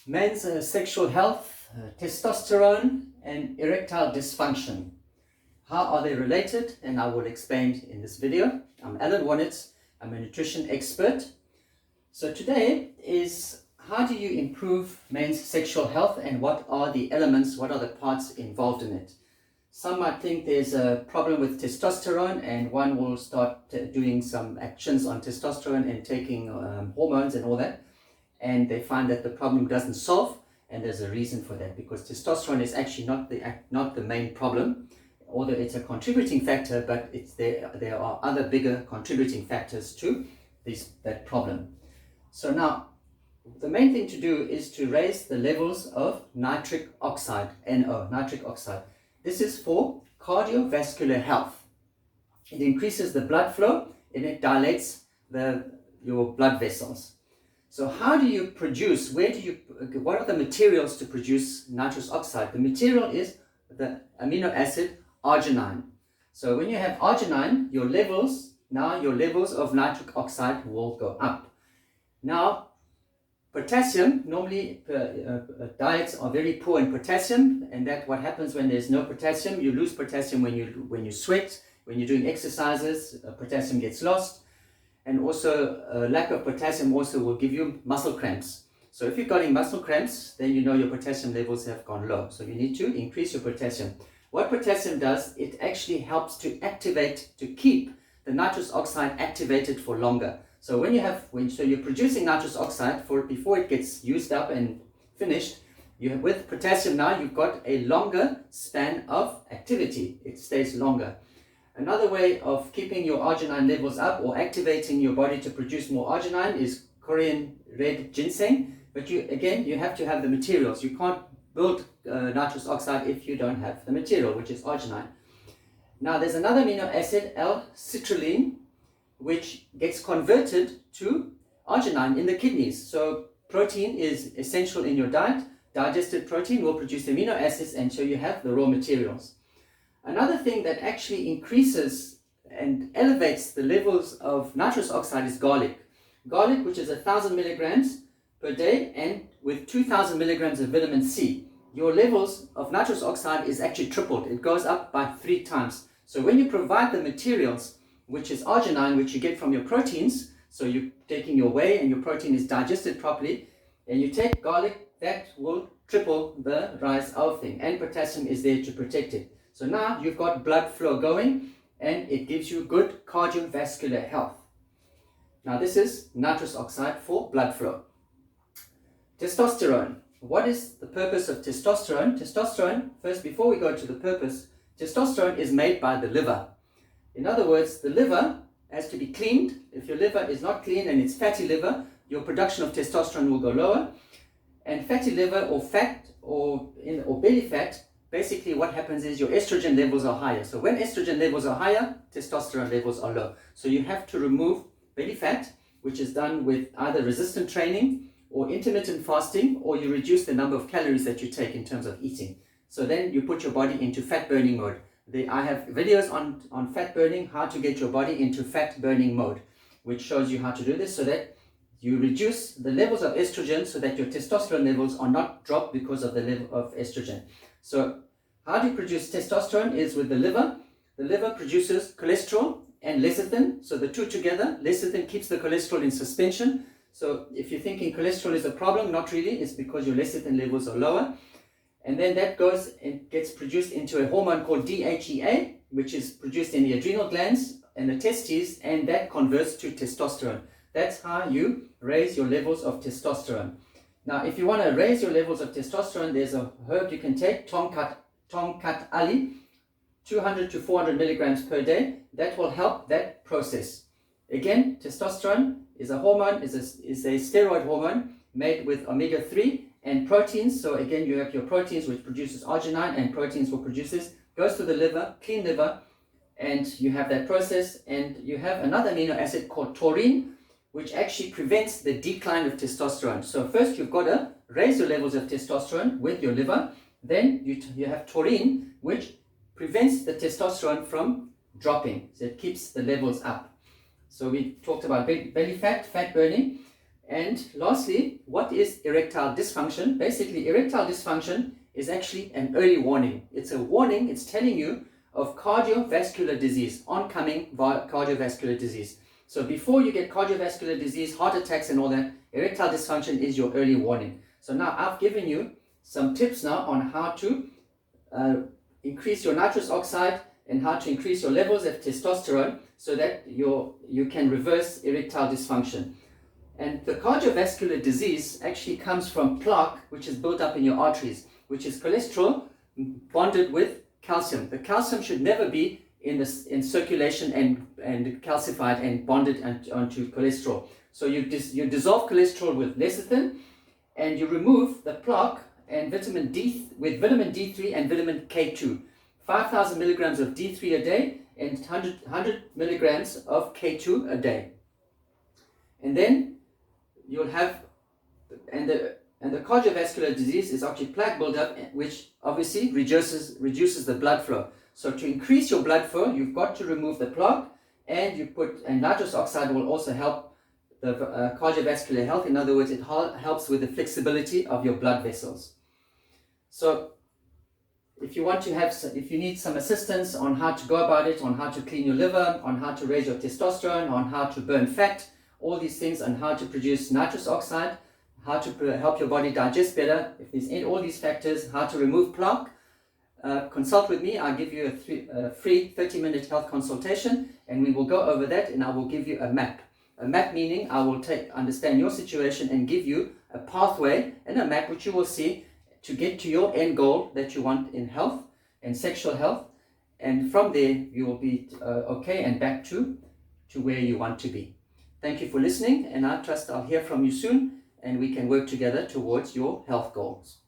Men's sexual health, testosterone and erectile dysfunction. How are they related? And I will explain in this video. I'm Alan Wonitz. I'm a nutrition expert. So today is how do you improve men's sexual health and what are the elements, what are the parts involved in it? Some might think there's a problem with testosterone and one will start doing some actions on testosterone and taking hormones and all that. And they find that the problem doesn't solve, and there's a reason for that, because testosterone is actually not the main problem, although it's a contributing factor, but there are other bigger contributing factors to that problem. So now, the main thing to do is to raise the levels of nitric oxide, NO, nitric oxide. This is for cardiovascular health. It increases the blood flow and it dilates your blood vessels. So how do you produce, what are the materials to produce nitrous oxide? The material is the amino acid arginine. So when you have arginine, your levels of nitric oxide will go up. Now, potassium, normally diets are very poor in potassium, and that what happens when there's no potassium, you lose potassium when you sweat, when you're doing exercises, potassium gets lost. And also lack of potassium also will give you muscle cramps. So if you're getting muscle cramps, then you know your potassium levels have gone low. So you need to increase your potassium. What potassium does, it actually helps to keep the nitrous oxide activated for longer. So so you're producing nitrous oxide before it gets used up and finished. With potassium now, you've got a longer span of activity. It stays longer. Another way of keeping your arginine levels up or activating your body to produce more arginine is Korean red ginseng. But you have to have the materials. You can't build nitrous oxide if you don't have the material, which is arginine. Now there's another amino acid, L-citrulline, which gets converted to arginine in the kidneys. So protein is essential in your diet. Digested protein will produce amino acids, and so you have the raw materials. Another thing that actually increases and elevates the levels of nitrous oxide is garlic. Garlic, which is 1,000 milligrams per day, and with 2,000 milligrams of vitamin C, your levels of nitrous oxide is actually tripled. It goes up by 3 times. So when you provide the materials, which is arginine, which you get from your proteins, so you're taking your whey and your protein is digested properly, and you take garlic, that will triple the rise of thing, and potassium is there to protect it. So now you've got blood flow going and it gives you good cardiovascular health. Now this is nitrous oxide for blood flow. Testosterone. What is the purpose of testosterone? Testosterone, first before we go to the purpose, testosterone is made by the liver. In other words, the liver has to be cleaned. If your liver is not clean and it's fatty liver, your production of testosterone will go lower. And fatty liver or fat or belly fat, basically what happens is your estrogen levels are higher. So when estrogen levels are higher, testosterone levels are low. So you have to remove belly fat, which is done with either resistant training or intermittent fasting, or you reduce the number of calories that you take in terms of eating. So then you put your body into fat burning mode. I have videos on fat burning, how to get your body into fat burning mode, which shows you how to do this so that you reduce the levels of estrogen so that your testosterone levels are not dropped because of the level of estrogen. So how do you produce testosterone is with the liver. The liver produces cholesterol and lecithin. So the two together, lecithin keeps the cholesterol in suspension. So if you're thinking cholesterol is a problem, not really. It's because your lecithin levels are lower. And then that goes and gets produced into a hormone called DHEA, which is produced in the adrenal glands and the testes, and that converts to testosterone. That's how you raise your levels of testosterone. Now, if you want to raise your levels of testosterone, there's a herb you can take, Tomcat Ali, 200 to 400 milligrams per day. That will help that process. Again, testosterone is a hormone, is a steroid hormone made with omega-3 and proteins. So again, you have your proteins, which produces arginine, and proteins will produce this, goes to the liver, clean liver, and you have that process. And you have another amino acid called taurine, which actually prevents the decline of testosterone. So first you've got to raise your levels of testosterone with your liver. Then you have taurine, which prevents the testosterone from dropping. So it keeps the levels up. So we talked about belly fat, fat burning. And lastly, what is erectile dysfunction? Basically, erectile dysfunction is actually an early warning. It's a warning, it's telling you of cardiovascular disease, oncoming cardiovascular disease. So before you get cardiovascular disease, heart attacks and all that, erectile dysfunction is your early warning. So now I've given you some tips now on how to increase your nitrous oxide and how to increase your levels of testosterone so that you can reverse erectile dysfunction. And the cardiovascular disease actually comes from plaque, which is built up in your arteries, which is cholesterol bonded with calcium. The calcium should never be in circulation and calcified and bonded onto cholesterol. So you dissolve cholesterol with lecithin, and you remove the plaque and vitamin D3 and vitamin K2. 5,000 milligrams of D3 a day and 100 milligrams of K2 a day. And then you'll have, and the cardiovascular disease is actually plaque buildup, which obviously reduces the blood flow. So to increase your blood flow, you've got to remove the plaque, and nitrous oxide will also help the cardiovascular health. In other words, it helps with the flexibility of your blood vessels. So if you need some assistance on how to go about it, on how to clean your liver, on how to raise your testosterone, on how to burn fat, all these things, on how to produce nitrous oxide, how to help your body digest better, if there's all these factors, how to remove plaque, consult with me. I'll give you a free 30-minute health consultation, and we will go over that, and I will give you a map. A map meaning I will understand your situation and give you a pathway and a map which you will see to get to your end goal that you want in health and sexual health, and from there you will be okay and back to where you want to be. Thank you for listening, and I trust I'll hear from you soon, and we can work together towards your health goals.